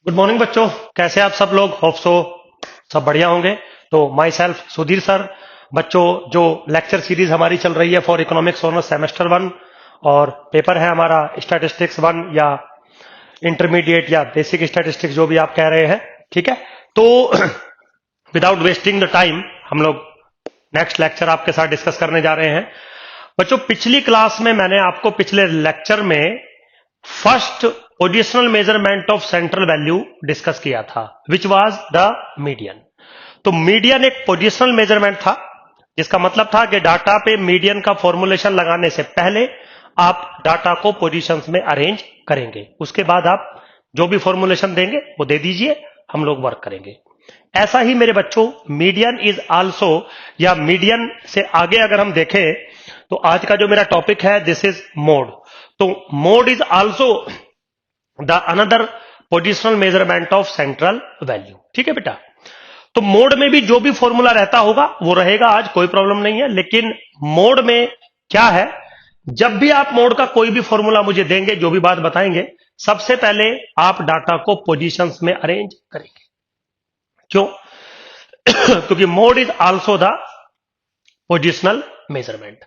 Good morning बच्चों, कैसे आप सब लोग? होप सो सब बढ़िया होंगे। तो माई सेल्फ सुधीर सर। बच्चों, जो लेक्चर सीरीज हमारी चल रही है फॉर इकोनॉमिक्स ऑनर्स सेमेस्टर 1, और पेपर है हमारा स्टैटिस्टिक्स 1 या इंटरमीडिएट या बेसिक स्टैटिस्टिक्स, जो भी आप कह रहे हैं। ठीक है, तो विदाउट वेस्टिंग द टाइम हम लोग नेक्स्ट लेक्चर आपके साथ डिस्कस करने जा रहे हैं। बच्चों, पिछली क्लास में मैंने आपको पिछले लेक्चर में first positional measurement of central value discuss किया था, विच वाज द मीडियन। तो मीडियन एक पोजिशनल मेजरमेंट था, जिसका मतलब था कि डाटा पे मीडियन का फॉर्मुलेशन लगाने से पहले आप डाटा को पोजीशंस में अरेंज करेंगे, उसके बाद आप जो भी फॉर्मुलेशन देंगे वो दे दीजिए, हम लोग वर्क करेंगे। ऐसा ही मेरे बच्चों, मीडियन इज आल्सो, या मीडियन से आगे अगर हम देखें तो आज का जो मेरा टॉपिक है दिस इज मोड। तो mode is also the another positional measurement of central value. ठीक है बेटा, तो मोड में भी जो भी फॉर्मूला रहता होगा वो रहेगा, आज कोई प्रॉब्लम नहीं है। लेकिन मोड में क्या है, जब भी आप मोड का कोई भी फॉर्मूला मुझे देंगे, जो भी बात बताएंगे, सबसे पहले आप डाटा को पोजीशंस में अरेंज करेंगे। क्यों? क्योंकि mode is also the positional measurement.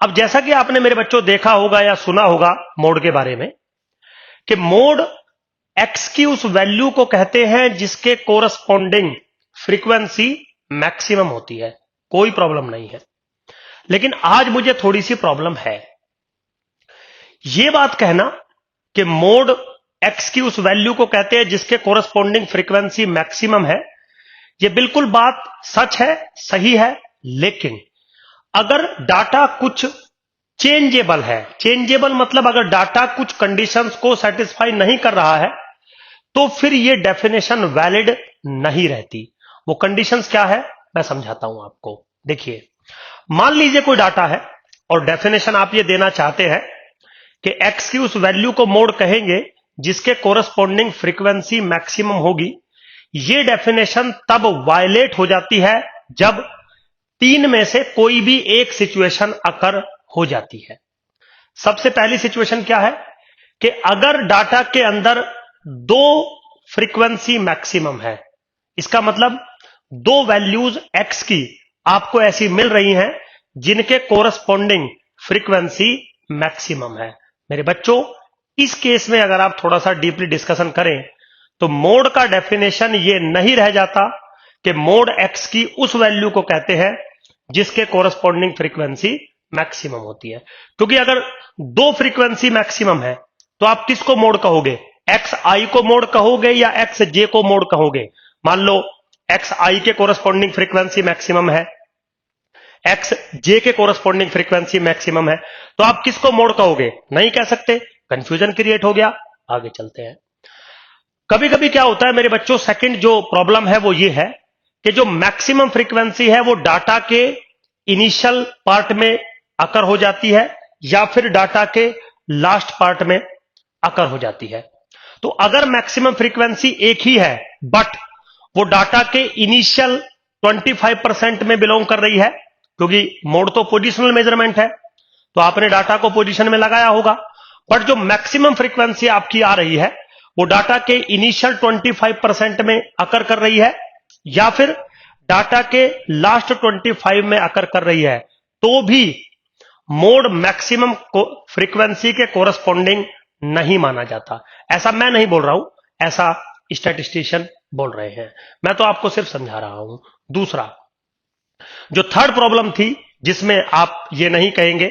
अब जैसा कि आपने मेरे बच्चों देखा होगा या सुना होगा मोड के बारे में, कि मोड एक्स की उस वैल्यू को कहते हैं जिसके कोरस्पॉन्डिंग फ्रीक्वेंसी मैक्सिमम होती है। कोई प्रॉब्लम नहीं है, लेकिन आज मुझे थोड़ी सी प्रॉब्लम है। यह बात कहना कि मोड एक्स की उस वैल्यू को कहते हैं जिसके कोरस्पॉन्डिंग फ्रीक्वेंसी मैक्सिमम है, यह बिल्कुल बात सच है, सही है। लेकिन अगर डाटा कुछ चेंजेबल है, चेंजेबल मतलब अगर डाटा कुछ कंडीशंस को सेटिस्फाई नहीं कर रहा है, तो फिर यह डेफिनेशन वैलिड नहीं रहती। वो कंडीशंस क्या है मैं समझाता हूं आपको। देखिए, मान लीजिए कोई डाटा है और डेफिनेशन आप ये देना चाहते हैं कि एक्स की उस वैल्यू को मोड कहेंगे जिसके कोरस्पॉन्डिंग फ्रीक्वेंसी मैक्सिमम होगी। ये डेफिनेशन तब वायलेट हो जाती है जब तीन में से कोई भी एक सिचुएशन अकर हो जाती है। सबसे पहली सिचुएशन क्या है कि अगर डाटा के अंदर दो फ्रीक्वेंसी मैक्सिमम है, इसका मतलब दो वैल्यूज एक्स की आपको ऐसी मिल रही हैं जिनके कोरस्पॉन्डिंग फ्रीक्वेंसी मैक्सिमम है। मेरे बच्चों, इस केस में अगर आप थोड़ा सा डीपली डिस्कशन करें तो मोड का डेफिनेशन ये नहीं रह जाता कि मोड एक्स की उस वैल्यू को कहते हैं जिसके कोरस्पॉन्डिंग फ्रीक्वेंसी मैक्सिमम होती है। क्योंकि अगर दो फ्रीक्वेंसी मैक्सिमम है तो आप किसको मोड कहोगे? एक्स आई को मोड कहोगे या एक्स जे को मोड कहोगे? मान लो एक्स आई के कोरस्पॉन्डिंग फ्रीक्वेंसी मैक्सिमम है, एक्स जे के कोरस्पॉन्डिंग फ्रीक्वेंसी मैक्सिमम है, तो आप किसको मोड कहोगे? नहीं कह सकते, कंफ्यूजन क्रिएट हो गया। आगे चलते हैं। कभी कभी क्या होता है मेरे बच्चों, सेकंड जो प्रॉब्लम है वो ये है कि जो मैक्सिमम फ्रीक्वेंसी है वो डाटा के इनिशियल पार्ट में अकर हो जाती है या फिर डाटा के लास्ट पार्ट में अकर हो जाती है। तो अगर मैक्सिमम फ्रीक्वेंसी एक ही है बट वो डाटा के इनिशियल 25% में बिलोंग कर रही है, क्योंकि मोड तो पोजिशनल मेजरमेंट है, तो आपने डाटा को पोजीशन में लगाया होगा, बट जो मैक्सिमम फ्रीक्वेंसी आपकी आ रही है वो डाटा के इनिशियल 25% में अकर कर रही है या फिर डाटा के लास्ट 25 में अकर कर रही है, तो भी मोड मैक्सिमम फ्रीक्वेंसी के कोरस्पॉन्डिंग नहीं माना जाता। ऐसा मैं नहीं बोल रहा हूं, ऐसा स्टैटिस्टिशियन बोल रहे हैं, मैं तो आपको सिर्फ समझा रहा हूं। दूसरा, जो थर्ड प्रॉब्लम थी जिसमें आप ये नहीं कहेंगे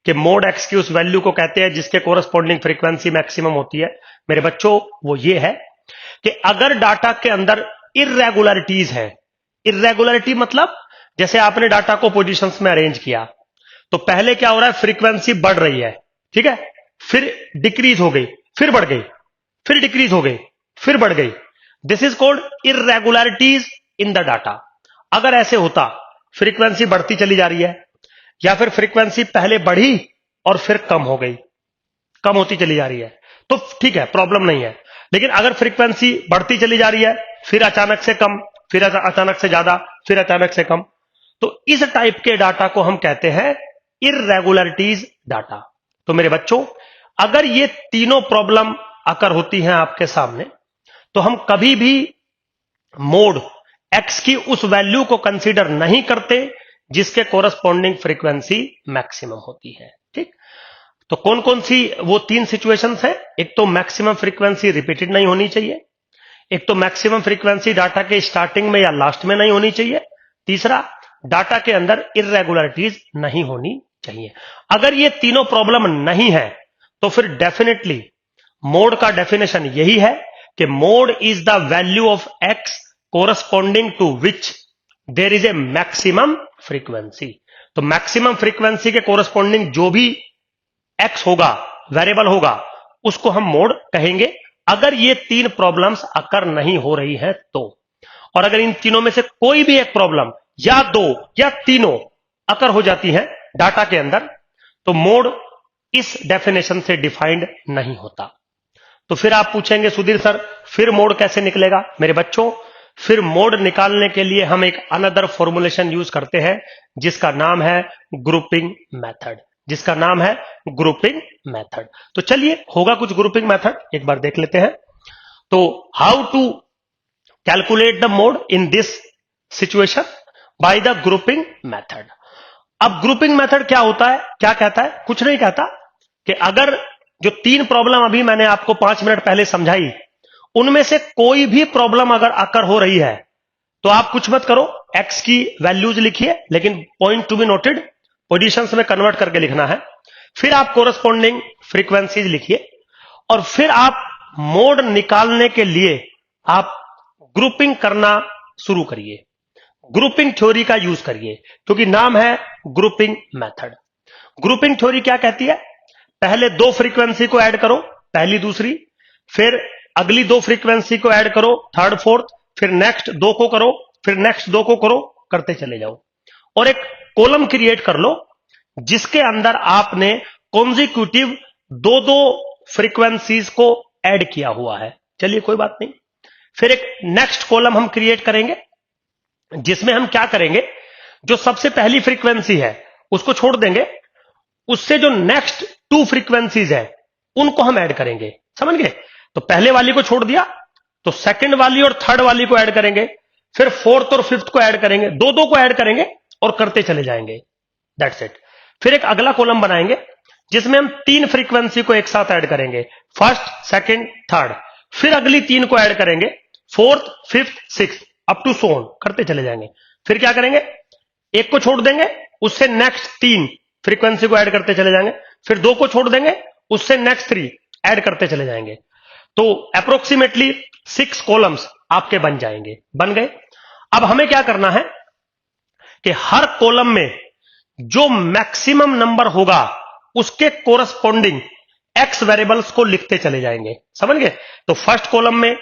कि मोड एक्स की उस वैल्यू को कहते हैं जिसके कोरस्पॉन्डिंग फ्रीक्वेंसी मैक्सिमम होती है, मेरे बच्चों वो ये है कि अगर डाटा के अंदर इर्रेगुलरिटीज है, इर्रेगुलरिटी मतलब जैसे आपने डाटा को पोजीशंस में अरेंज किया तो पहले क्या हो रहा है, फ्रीक्वेंसी बढ़ रही है, ठीक है, फिर डिक्रीज हो गई, फिर बढ़ गई, फिर डिक्रीज हो गई, फिर बढ़ गई। This is called irregularities in the data. अगर ऐसे होता, फ्रीक्वेंसी बढ़ती चली जा रही है या फिर फ्रीक्वेंसी पहले बढ़ी और फिर कम हो गई, कम होती चली जा रही है, तो ठीक है, प्रॉब्लम नहीं है। लेकिन अगर फ्रीक्वेंसी बढ़ती चली जा रही है, फिर अचानक से कम, फिर अचानक से ज्यादा, फिर अचानक से कम, तो इस टाइप के डाटा को हम कहते हैं इर्रेगुलरिटीज डाटा। तो मेरे बच्चों, अगर ये तीनों प्रॉब्लम अकर होती हैं आपके सामने, तो हम कभी भी मोड x की उस वैल्यू को कंसीडर नहीं करते जिसके कोरस्पॉन्डिंग फ्रीक्वेंसी मैक्सिमम होती है। ठीक, तो कौन कौन सी वो तीन सिचुएशंस है? एक तो मैक्सिमम फ्रीक्वेंसी रिपीटेड नहीं होनी चाहिए, एक तो मैक्सिमम फ्रीक्वेंसी डाटा के स्टार्टिंग में या लास्ट में नहीं होनी चाहिए, तीसरा डाटा के अंदर इररेगुलरिटीज नहीं होनी चाहिए। अगर ये तीनों प्रॉब्लम नहीं है तो फिर डेफिनेटली मोड का डेफिनेशन यही है कि mode is the value of x corresponding to which there is a maximum frequency. तो मैक्सिमम फ्रीक्वेंसी के कोरस्पॉन्डिंग जो भी एक्स होगा, वेरिएबल होगा, उसको हम मोड कहेंगे, अगर ये तीन प्रॉब्लम्स अकर नहीं हो रही है तो। और अगर इन तीनों में से कोई भी एक प्रॉब्लम या दो या तीनों अकर हो जाती है डाटा के अंदर, तो मोड इस डेफिनेशन से डिफाइंड नहीं होता। तो फिर आप पूछेंगे सुधीर सर फिर मोड कैसे निकलेगा? मेरे बच्चों, फिर मोड निकालने के लिए हम एक अनदर फॉर्मुलेशन यूज करते हैं जिसका नाम है ग्रुपिंग मेथड, जिसका नाम है ग्रुपिंग मेथड। तो चलिए होगा कुछ ग्रुपिंग मेथड, एक बार देख लेते हैं। तो how to calculate the mode in this situation? By the grouping method. अब ग्रुपिंग मेथड क्या होता है, क्या कहता है? कुछ नहीं कहता कि अगर जो तीन प्रॉब्लम अभी मैंने आपको 5 मिनट पहले समझाई, उनमें से कोई भी प्रॉब्लम अगर अकर हो रही है तो आप कुछ मत करो, एक्स की वैल्यूज लिखिए, लेकिन point to be noted positions में कन्वर्ट करके लिखना है। फिर आप कोरस्पॉन्डिंग फ्रीक्वेंसीज लिखिए और फिर आप मोड निकालने के लिए आप ग्रुपिंग करना शुरू करिए, ग्रुपिंग थ्योरी का यूज करिए, क्योंकि नाम है ग्रुपिंग मेथड। ग्रुपिंग थ्योरी क्या कहती है? पहले दो फ्रीक्वेंसी को ऐड करो, पहली दूसरी, फिर अगली दो फ्रीक्वेंसी को ऐड करो, थर्ड फोर्थ, फिर नेक्स्ट दो को करो, फिर नेक्स्ट दो को करो, करते चले जाओ और एक कॉलम क्रिएट कर लो जिसके अंदर आपने कॉन्जिक्यूटिव दो दो फ्रीक्वेंसीज को ऐड किया हुआ है। चलिए कोई बात नहीं, फिर एक नेक्स्ट कॉलम हम क्रिएट करेंगे जिसमें हम क्या करेंगे, जो सबसे पहली फ्रीक्वेंसी है उसको छोड़ देंगे, उससे जो नेक्स्ट टू फ्रीक्वेंसीज है उनको हम ऐड करेंगे। समझ गए? तो पहले वाली को छोड़ दिया तो सेकंड वाली और थर्ड वाली को ऐड करेंगे, फिर फोर्थ और फिफ्थ को ऐड करेंगे, दो दो को ऐड करेंगे और करते चले जाएंगे। That's it. फिर एक अगला कॉलम बनाएंगे जिसमें हम तीन फ्रीक्वेंसी को एक साथ ऐड करेंगे, फर्स्ट, सेकंड, थर्ड, फिर अगली तीन को ऐड करेंगे, fourth, fifth, sixth, up to so on, करते चले जाएंगे। फिर क्या करेंगे, एक को छोड़ देंगे, उससे नेक्स्ट तीन फ्रीक्वेंसी को ऐड करते चले जाएंगे, फिर दो को छोड़ देंगे, उससे नेक्स्ट थ्री ऐड करते चले जाएंगे। तो अप्रोक्सीमेटली 6 कॉलम्स आपके बन जाएंगे। बन गए। अब हमें क्या करना है कि हर कॉलम में जो मैक्सिमम नंबर होगा उसके कोरस्पॉन्डिंग एक्स वेरिएबल्स को लिखते चले जाएंगे। समझ गए? तो फर्स्ट कॉलम में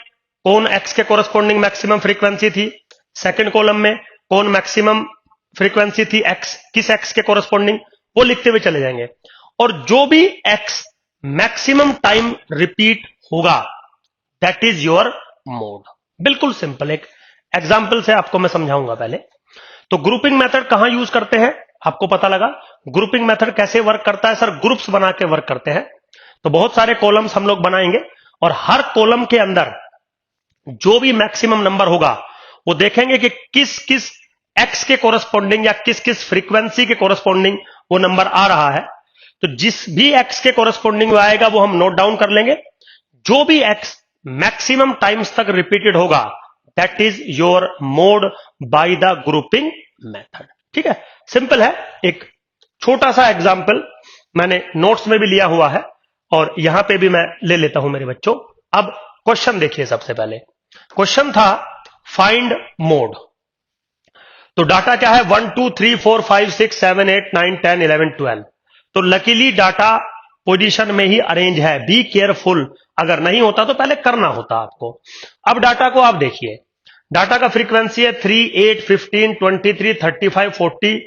कौन एक्स के कोरस्पॉन्डिंग मैक्सिमम फ्रीक्वेंसी थी, सेकंड कॉलम में कौन मैक्सिमम फ्रीक्वेंसी थी एक्स, किस एक्स के कोरस्पॉन्डिंग, वो लिखते हुए चले जाएंगे। और जो भी एक्स मैक्सिमम टाइम रिपीट होगा दैट इज योर मोड। बिल्कुल सिंपल, एक एग्जाम्पल से आपको मैं समझाऊंगा पहले। तो ग्रुपिंग मेथड कहां यूज करते हैं, आपको पता लगा। ग्रुपिंग मेथड कैसे वर्क करता है? सर ग्रुप्स बना के वर्क करते हैं। तो बहुत सारे कॉलम्स हम लोग बनाएंगे और हर कॉलम के अंदर जो भी मैक्सिमम नंबर होगा वो देखेंगे कि किस किस एक्स के कोरस्पॉन्डिंग या किस किस फ्रीक्वेंसी के कोरस्पॉन्डिंग वो नंबर आ रहा है। तो जिस भी एक्स के कोरस्पॉन्डिंग आएगा वो हम नोट डाउन कर लेंगे। जो भी एक्स मैक्सिमम टाइम्स तक रिपीटेड होगा that is your mode bye the grouping method. ठीक है, सिंपल है। एक छोटा सा एग्जांपल मैंने नोट्स में भी लिया हुआ है और यहां पे भी मैं ले लेता हूं मेरे बच्चों। अब क्वेश्चन देखिए। सबसे पहले क्वेश्चन था फाइंड मोड। तो डाटा क्या है, 1 2 3 4 5 6 7 8 9 10 11 12। तो लकीली डाटा पोजीशन में ही अरेंज है। बी केयरफुल, अगर नहीं होता तो पहले करना होता आपको। अब डाटा को आप देखिए, डाटा का फ्रीक्वेंसी है 3 8 15 23 35 40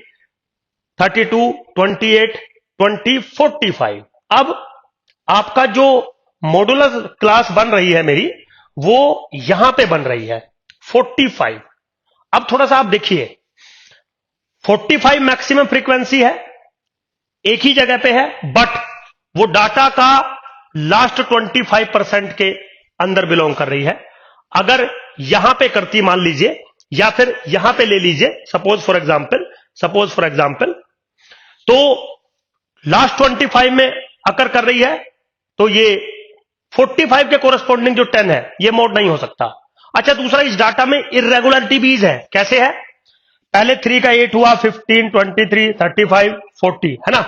32 28 20 45। अब आपका जो मॉडुलर क्लास बन रही है मेरी, वो यहां पे बन रही है 45। अब थोड़ा सा आप देखिए, 45 मैक्सिमम फ्रीक्वेंसी है, एक ही जगह पे है, बट वो डाटा का लास्ट 25% के अंदर बिलोंग कर रही है। अगर यहां पे करती मान लीजिए, या फिर यहां पे ले लीजिए, सपोज फॉर एग्जाम्पल, तो लास्ट 25 में अकर कर रही है, तो ये 45 के कोरस्पॉन्डिंग जो 10 है ये मोड नहीं हो सकता। अच्छा, दूसरा, इस डाटा में इरेगुलरिटी भी है। कैसे है? पहले 3 का 8 हुआ, 15, 23, 35, 40, है ना?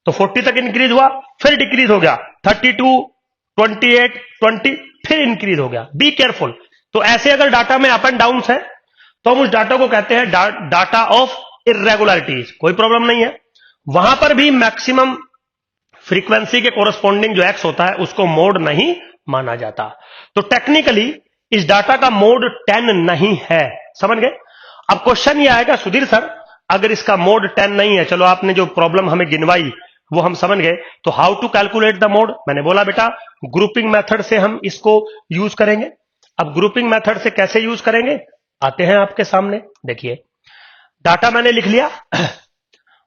तो 40 तक इंक्रीज हुआ, फिर डिक्रीज हो गया, 32, 28, 20, फिर इंक्रीज हो गया। Be careful. तो ऐसे अगर डाटा में अप एंड डाउन है तो हम उस डाटा को कहते हैं डाटा ऑफ इरेगुलरिटीज। कोई प्रॉब्लम नहीं है। वहां पर भी मैक्सिमम फ्रीक्वेंसी के कोरस्पॉन्डिंग जो एक्स होता है उसको मोड नहीं माना जाता। तो टेक्निकली इस डाटा का मोड 10 नहीं है। समझ गए? अब क्वेश्चन ये आएगा, सुधीर सर अगर इसका मोड 10 नहीं है, चलो आपने जो प्रॉब्लम हमें गिनवाई वो हम समझ गए, तो how to calculate the mode? मैंने बोला बेटा ग्रुपिंग मेथड से हम इसको यूज करेंगे। अब ग्रुपिंग मेथड से कैसे यूज करेंगे आते हैं आपके सामने। देखिए, डाटा मैंने लिख लिया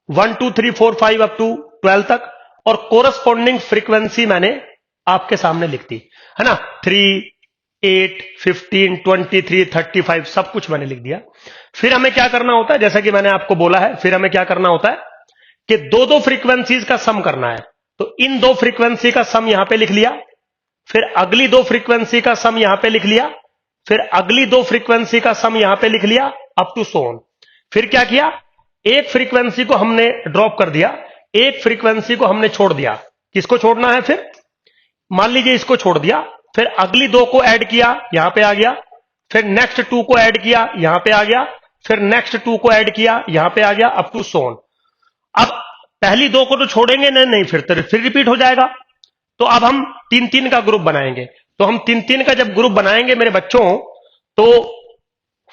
1 2 3 4 5 अप टू 12 तक, और कोरस्पॉन्डिंग फ्रीक्वेंसी मैंने आपके सामने लिख दी, है ना? 3, 8, 15, 23, 35 सब कुछ मैंने लिख दिया। फिर हमें क्या करना होता है, जैसा कि मैंने आपको बोला है, फिर हमें क्या करना होता है कि दो फ्रीक्वेंसीज का सम करना है। तो इन दो फ्रीक्वेंसी का सम यहां पे लिख लिया, फिर अगली दो फ्रीक्वेंसी का सम यहां पे लिख लिया, फिर अगली दो फ्रीक्वेंसी का सम यहां पे लिख लिया, अप टू सो ऑन। फिर क्या किया, एक फ्रीक्वेंसी को हमने ड्रॉप कर दिया, एक फ्रीक्वेंसी को हमने छोड़ दिया। किसको छोड़ना है? फिर मान लीजिए इसको छोड़ दिया, फिर अगली दो को ऐड किया, यहां पे आ गया, फिर नेक्स्ट 2 को ऐड किया, यहां पे आ गया, फिर नेक्स्ट 2 को ऐड किया, यहां पे आ गया, अप टू सो ऑन। अब पहली दो को तो छोड़ेंगे नहीं, फिर रिपीट हो जाएगा। तो अब हम 3-3 का ग्रुप बनाएंगे। तो हम 3-3 का जब ग्रुप बनाएंगे मेरे बच्चों, तो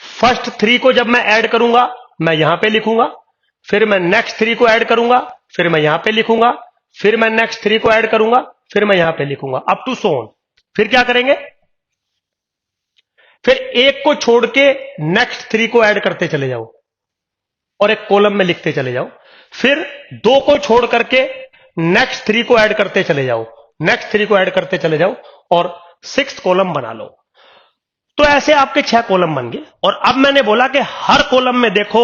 फर्स्ट 3 को जब मैं ऐड करूंगा मैं यहां पे लिखूंगा, फिर मैं नेक्स्ट 3 को ऐड करूंगा, फिर मैं यहां पे लिखूंगा, फिर मैं नेक्स्ट 3 को ऐड करूंगा, फिर मैं यहां पे लिखूंगा, अप टू सो ऑन। फिर क्या करेंगे, फिर एक को छोड़ के नेक्स्ट 3 को ऐड करते चले जाओ और एक कॉलम में लिखते चले जाओ, फिर 2 को छोड़ करके नेक्स्ट 3 को ऐड करते चले जाओ, नेक्स्ट 3 को ऐड करते चले जाओ और 6th कॉलम बना लो। तो ऐसे आपके 6 कॉलम बन गए। और अब मैंने बोला कि हर कॉलम में देखो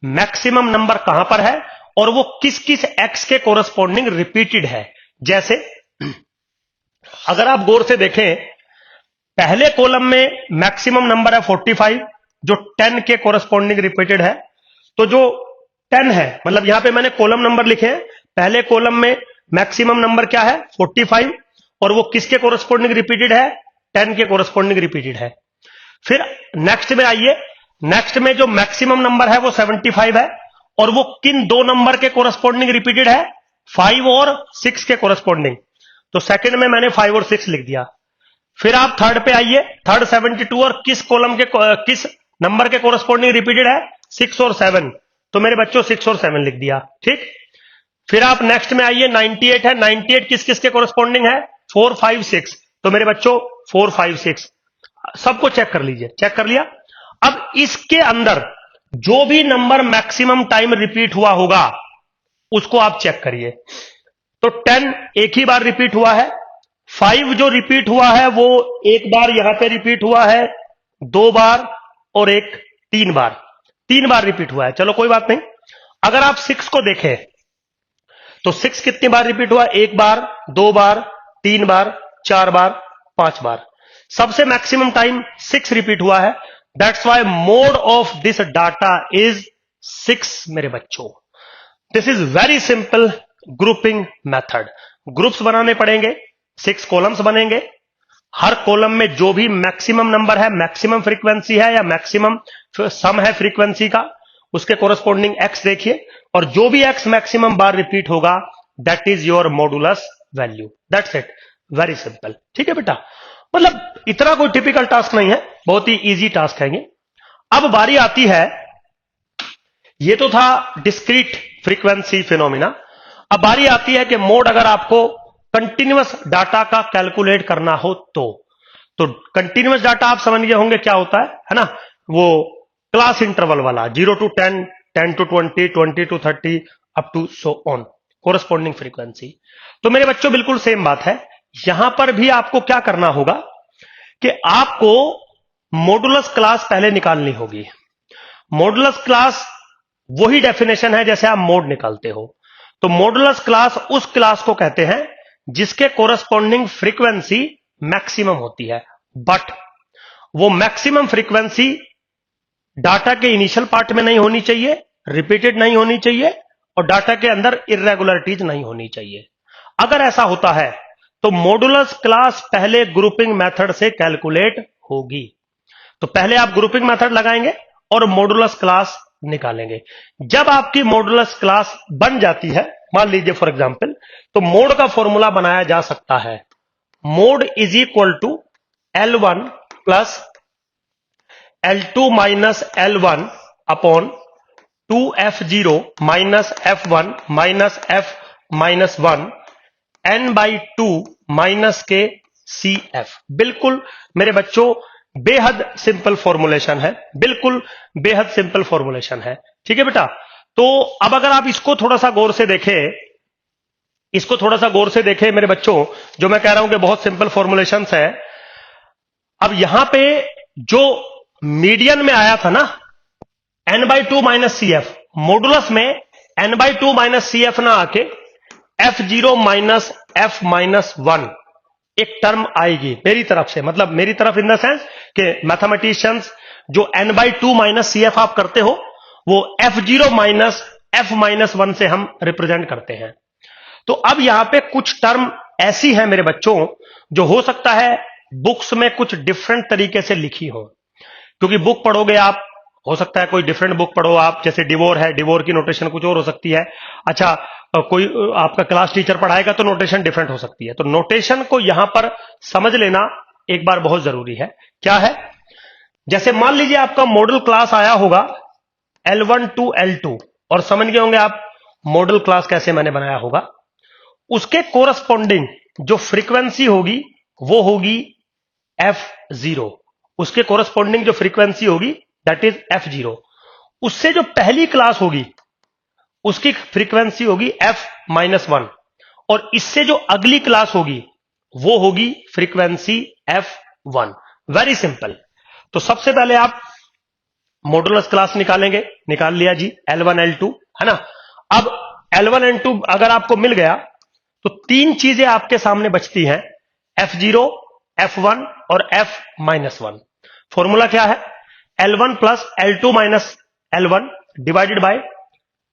मैक्सिमम नंबर कहां पर है और वो किस किस एक्स के कोरस्पॉन्डिंग रिपीटेड है। जैसे अगर आप गौर से देखें, पहले कॉलम में मैक्सिमम नंबर है 45 जो 10 के कोरस्पॉन्डिंग रिपीटेड है। तो जो 10 है, मतलब यहां पे मैंने कॉलम नंबर लिखे हैं, पहले कॉलम में मैक्सिमम नंबर क्या है 45 और वो किसके कोरस्पॉन्डिंग रिपीटेड है 10 के कोरस्पॉन्डिंग रिपीटेड है। फिर नेक्स्ट में आइए, नेक्स्ट में जो मैक्सिमम नंबर है वो 75 है और वो किन दो नंबर के कोरस्पॉन्डिंग रिपीटेड है 5 और 6 के कोरस्पॉन्डिंग। तो सेकंड में मैंने 5 और 6 लिख दिया। फिर आप थर्ड पे आइए, थर्ड 72 और किस कॉलम के किस नंबर के कोरस्पॉन्डिंग रिपीटेड है 6 और 7। तो मेरे बच्चों 6 और 7 लिख दिया, ठीक। फिर आप नेक्स्ट में आइए, 98 है, 98 किस किस के कोरस्पॉन्डिंग है 4, 5, 6। तो मेरे बच्चों 4, 5, 6 सबको चेक कर लीजिए। चेक कर लिया। अब इसके अंदर जो भी नंबर मैक्सिमम टाइम रिपीट हुआ होगा उसको आप चेक करिए। तो 10 एक ही बार रिपीट हुआ है, 5 जो रिपीट हुआ है वो एक बार यहां पे रिपीट हुआ है, 2 बार और एक 3 बार, 3 बार रिपीट हुआ है। चलो कोई बात नहीं। अगर आप 6 को देखें तो 6 कितनी बार रिपीट हुआ, 1 बार, 2 बार, 3 बार, 4 बार, 5 बार। सबसे मैक्सिमम टाइम 6 रिपीट हुआ है। That's why mode of this data is 6 मेरे बच्चों। This is very simple grouping method. Groups बनाने पड़ेंगे, 6 कॉलम्स बनेंगे। हर कॉलम में जो भी मैक्सिमम नंबर है, मैक्सिमम फ्रीक्वेंसी है या मैक्सिमम सम है फ्रीक्वेंसी का, उसके कोरस्पॉन्डिंग एक्स देखिए और जो भी एक्स मैक्सिमम बार रिपीट होगा that is your modulus value. That's it, very simple. ठीक है बेटा, मतलब इतना कोई टिपिकल टास्क नहीं है, बहुत ही इजी टास्क है ये। अब बारी आती है, ये तो था डिस्क्रीट फ्रीक्वेंसी फिनोमिना। अब बारी आती है कि मोड अगर आपको कंटिन्यूअस डाटा का कैलकुलेट करना हो तो कंटिन्यूअस डाटा आप समझ गए होंगे क्या होता है ना? वो क्लास इंटरवल वाला 0 to 10, 10 to 20, 20 to 30 up to so on, corresponding frequency. तो मेरे बच्चों बिल्कुल सेम बात है। यहां पर भी आपको क्या करना होगा कि आपको मॉडुलस क्लास पहले निकालनी होगी। मॉडुलस क्लास वही डेफिनेशन है जैसे आप मोड निकालते हो। तो मॉडुलस क्लास उस क्लास को कहते हैं जिसके कोरस्पॉन्डिंग फ्रीक्वेंसी मैक्सिमम होती है, बट वो मैक्सिमम फ्रीक्वेंसी डाटा के इनिशियल पार्ट में नहीं होनी चाहिए, रिपीटेड नहीं होनी चाहिए और डाटा के अंदर इरेगुलरिटीज नहीं होनी चाहिए। अगर ऐसा होता है तो मॉडुलस क्लास पहले ग्रुपिंग मेथड से कैलकुलेट होगी। तो पहले आप ग्रुपिंग मेथड लगाएंगे और मॉडुलस क्लास निकालेंगे। जब आपकी मॉडुलस क्लास बन जाती है, मान लीजिए फॉर एग्जांपल, तो मोड का फॉर्मूला बनाया जा सकता है, mode is equal to L1 plus L2 minus L1 upon 2F0 minus F1 minus F minus 1 N/2 minus के CF। बिल्कुल मेरे बच्चों बेहद सिंपल फॉर्मुलेशन है, बिल्कुल बेहद सिंपल फॉर्मुलेशन है। ठीक है बेटा। तो अब अगर आप इसको थोड़ा सा गौर से देखें, इसको थोड़ा सा गौर से देखें मेरे बच्चों, जो मैं कह रहा हूं कि बहुत सिंपल फॉर्मुलेशंस है। अब यहां पे जो मीडियन में आया था ना N/2 माइनस CF, मॉडुलस में N/2 माइनस CF ना आके F0 माइनस F माइनस 1 एक टर्म आएगी मेरी तरफ से, मतलब मेरी तरफ इन द सेंस कि मैथमेटिशियंस जो N/2 माइनस CF आप करते हो वो F0 माइनस F माइनस 1 से हम रिप्रेजेंट करते हैं। तो अब यहां पे कुछ टर्म ऐसी हैं मेरे बच्चों जो हो सकता है बुक्स में कुछ डिफरेंट तरीके से लिखी हो, क्योंकि बुक पढ़ोगे आप, हो सकता है कोई डिफरेंट बुक पढ़ो आप, जैसे डिवोर है, डिवोर की नोटेशन कुछ और हो सकती है। अच्छा, कोई आपका क्लास टीचर पढ़ाएगा तो नोटेशन डिफरेंट हो सकती है। तो नोटेशन को यहां पर समझ लेना एक बार बहुत जरूरी है। क्या है, जैसे मान लीजिए आपका मॉडल क्लास आया होगा L1 टू L2, और समझ गए होंगे आप मॉडल क्लास कैसे मैंने बनाया होगा। उसके कोरस्पॉन्डिंग जो फ्रीक्वेंसी होगी वो होगी F0, उसके कोरस्पॉन्डिंग जो फ्रीक्वेंसी होगी दैट इज F0। उससे जो पहली क्लास होगी उसकी फ्रीक्वेंसी होगी F-1, और इससे जो अगली क्लास होगी वो होगी फ्रीक्वेंसी F1। Very simple. तो सबसे पहले आप मॉडुलस क्लास निकालेंगे, निकाल लिया जी, L1 L2 है ना। अब L1 L2 अगर आपको मिल गया तो तीन चीजें आपके सामने बचती हैं, F0, F1 और F-1। फॉर्मूला क्या है, L1 plus L2 minus L1 divided by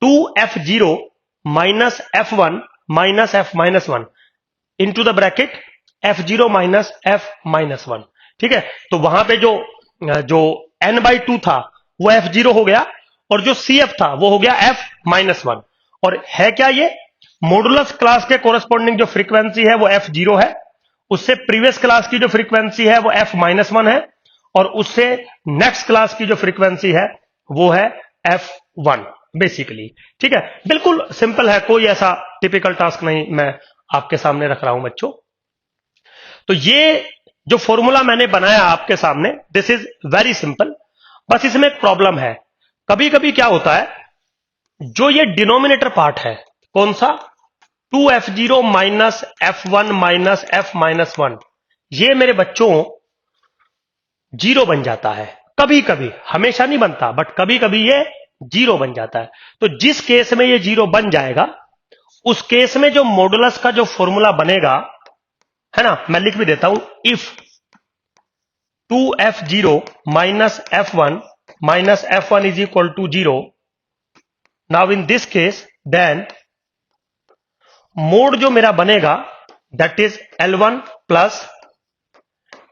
2F0 minus F1 minus F-1 into the bracket F0 minus F-1। ठीक है। तो वहां पे जो N/2 था वो F0 हो गया, और जो CF था वो हो गया F-1। और है क्या ये, मॉडुलस क्लास के कोरस्पॉन्डिंग जो फ्रीक्वेंसी है वो F0 है, उससे प्रीवियस क्लास की जो फ्रीक्वेंसी है वो F-1 है, और उससे नेक्स्ट क्लास की जो फ्रीक्वेंसी है वो है F1 बेसिकली। ठीक है, बिल्कुल सिंपल है, कोई ऐसा टिपिकल टास्क नहीं मैं आपके सामने रख रहा हूं बच्चों। तो ये जो फॉर्मूला मैंने बनाया आपके सामने, दिस इज वेरी सिंपल। बस इसमें एक प्रॉब्लम है, कभी कभी क्या होता है, जो ये डिनोमिनेटर पार्ट है, कौन सा, 2F0 minus F1 minus F-1, ये मेरे बच्चों जीरो बन जाता है। कभी कभी, हमेशा नहीं बनता, बट कभी कभी ये जीरो बन जाता है। तो जिस केस में ये जीरो बन जाएगा उस केस में जो मॉडुलस का जो फॉर्मूला बनेगा है ना, मैं लिख भी देता हूं, if 2F0 minus F1 minus F1 is equal to 0, now in this case then mode जो मेरा बनेगा that is L1 plus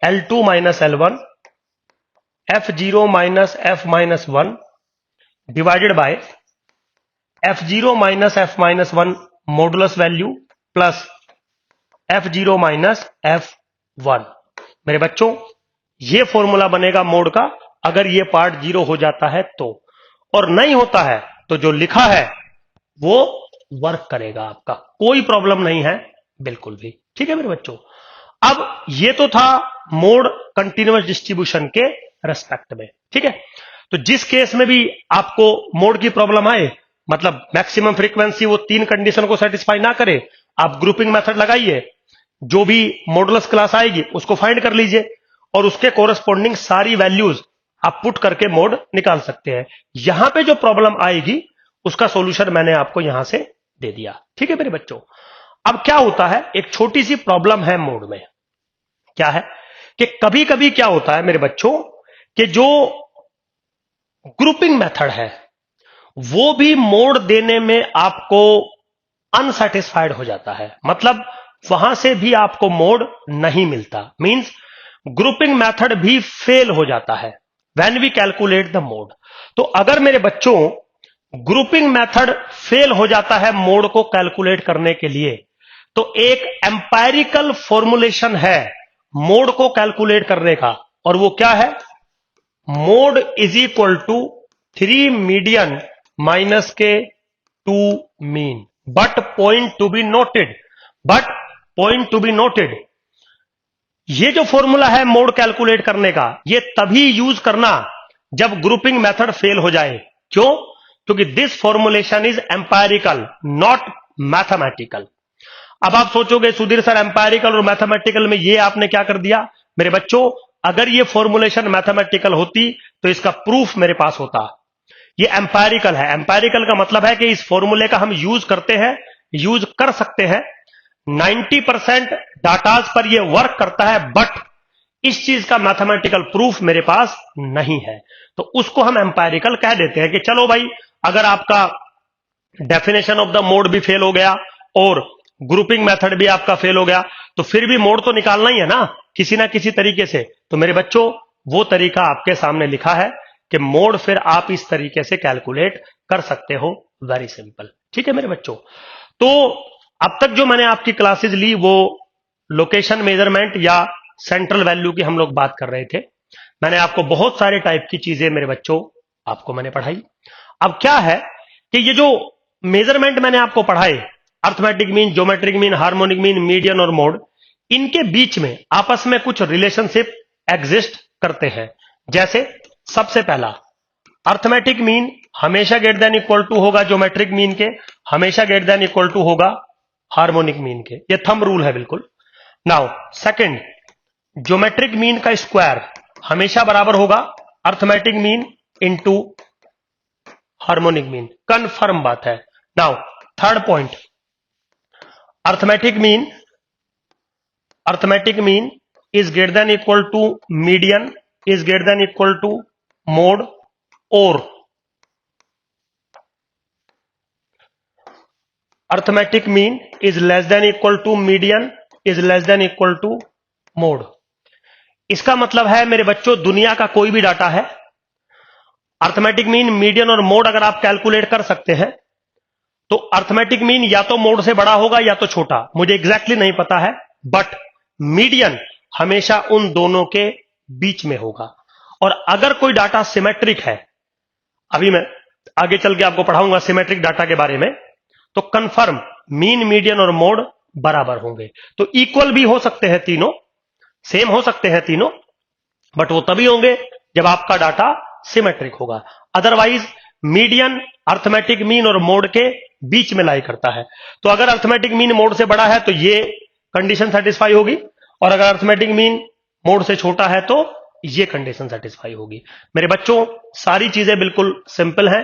L2 minus L1 F0 minus F-1 divided by F0 minus F-1 modulus value plus F0 minus F1। मेरे बच्चों ये formula बनेगा mode का, अगर ये पार्ट जीरो हो जाता है तो, और नहीं होता है तो जो लिखा है वो वर्क करेगा आपका, कोई प्रॉब्लम नहीं है बिल्कुल भी। ठीक है मेरे बच्चों। अब ये तो था मोड कंटीन्यूअस डिस्ट्रीब्यूशन के रेस्पेक्ट में। ठीक है, तो जिस केस में भी आपको मोड की प्रॉब्लम आए, मतलब मैक्सिमम फ्रीक्वेंसी वो तीन कंडीशन को सेटिस्फाई ना करे, आप ग्रुपिंग मेथड लगाइए, जो भी मॉडुलस क्लास आएगी उसको फाइंड कर लीजिए, और उसके कोरस्पॉन्डिंग सारी वैल्यूज आप पुट करके मोड निकाल सकते हैं। यहां पे जो प्रॉब्लम आएगी उसका सॉल्यूशन मैंने आपको यहां से दे दिया। ठीक है मेरे बच्चों, अब क्या होता है, एक छोटी सी प्रॉब्लम है मोड में। क्या है कि कभी कभी क्या होता है मेरे बच्चों कि जो ग्रुपिंग मेथड है वो भी मोड देने में आपको अनसेटिस्फाइड हो जाता है, मतलब वहां से भी आपको मोड नहीं मिलता, मींस ग्रुपिंग मेथड भी फेल हो जाता है when we calculate the mode. तो अगर मेरे बच्चों ग्रुपिंग मेथड फेल हो जाता है मोड को कैलकुलेट करने के लिए, तो एक एम्पायरिकल फॉर्मुलेशन है मोड को कैलकुलेट करने का, और वो क्या है, mode is equal to 3 median minus के 2 mean. But point to be noted, ये जो फॉर्मूला है मोड कैलकुलेट करने का, ये तभी यूज करना जब ग्रुपिंग मेथड फेल हो जाए। क्यों? क्योंकि this formulation is empirical not mathematical. अब आप सोचोगे सुधीर सर एम्पायरिकल और मैथमेटिकल में ये आपने क्या कर दिया? मेरे बच्चों, अगर ये फॉर्मुलेशन मैथमेटिकल होती तो इसका प्रूफ मेरे पास होता। ये एम्पायरिकल है। एम्पायरिकल का मतलब है कि इस फॉर्मूले का हम यूज करते हैं, यूज कर सकते हैं, 90% डाटाज पर ये वर्क करता है, बट इस चीज का मैथमेटिकल प्रूफ मेरे पास नहीं है, तो उसको हम एम्पायरिकल कह देते हैं कि चलो भाई, अगर आपका डेफिनेशन ऑफ द मोड भी फेल हो गया और ग्रुपिंग मेथड भी आपका फेल हो गया, तो फिर भी मोड तो निकालना ही है ना किसी तरीके से। तो मेरे बच्चों, वो तरीका आपके सामने लिखा है कि मोड फिर आप इस तरीके से कैलकुलेट कर सकते हो, वेरी सिंपल। ठीक है मेरे बच्चों, तो अब तक जो मैंने आपकी क्लासेस ली वो लोकेशन मेजरमेंट या सेंट्रल वैल्यू की हम लोग बात कर रहे थे। मैंने आपको बहुत सारे टाइप की चीजें मेरे बच्चों आपको मैंने पढ़ाई। अब क्या है कि ये जो मेजरमेंट मैंने आपको पढ़ाए, arithmetic mean, geometric mean, harmonic mean, median और मोड, इनके बीच में आपस में कुछ रिलेशनशिप एग्जिस्ट करते हैं। जैसे सबसे पहला, अर्थमेटिक मीन हमेशा ग्रेटर देन इक्वल टू होगा ज्योमेट्रिक मीन के, हमेशा ग्रेटर देन इक्वल टू होगा हार्मोनिक मीन के। ये थंब रूल है बिल्कुल। नाउ सेकंड, ज्योमेट्रिक मीन का स्क्वायर हमेशा बराबर होगा arithmetic mean into harmonic mean, confirm बात है। Now third point, arithmetic mean is greater than equal to median is greater than equal to mode, और arithmetic mean is less than equal to median is less than equal to mode. इसका मतलब है मेरे बच्चों, दुनिया का कोई भी डाटा है, अर्थमेटिक मीन, मीडियन और मोड अगर आप कैलकुलेट कर सकते हैं, तो अर्थमेटिक मीन या तो मोड से बड़ा होगा या तो छोटा, मुझे एग्जैक्टली नहीं पता है, बट मीडियन हमेशा उन दोनों के बीच में होगा। और अगर कोई डाटा सिमेट्रिक है, अभी मैं आगे चल के आपको पढ़ाऊंगा सिमेट्रिक डाटा के बारे में, तो कंफर्म मीन, मीडियन और मोड बराबर होंगे। तो इक्वल भी हो सकते हैं तीनों, सेम हो सकते हैं तीनों, बट वो तभी होंगे जब आपका डाटा सिमेट्रिक होगा। अदरवाइज मीडियन अर्थमेटिक मीन और मोड के बीच में लाई करता है। तो अगर अर्थमेटिक मीन मोड से बड़ा है तो ये कंडीशन सेटिस्फाई होगी, और अगर अर्थमेटिक मीन मोड से छोटा है तो ये कंडीशन सेटिस्फाई होगी। मेरे बच्चों, सारी चीजें बिल्कुल सिंपल हैं,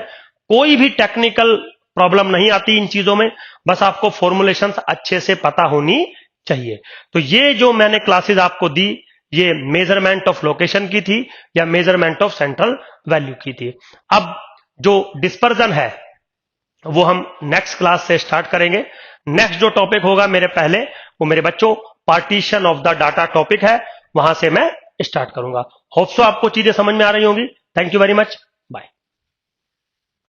कोई भी टेक्निकल प्रॉब्लम नहीं आती इन चीजों में, बस आपको फॉर्मुलेशंस अच्छे से पता होनी चाहिए। तो ये जो मैंने क्लासेस आपको दी, ये मेजरमेंट ऑफ लोकेशन की थी या मेजरमेंट ऑफ सेंट्रल वैल्यू की थी। अब जो डिस्पर्जन है वो हम नेक्स्ट क्लास से स्टार्ट करेंगे। नेक्स्ट जो टॉपिक होगा मेरे पहले, वो मेरे बच्चों partition of the data topic है, वहां से मैं स्टार्ट करूंगा। होप सो आपको चीजें समझ में आ रही होंगी। Thank you very much.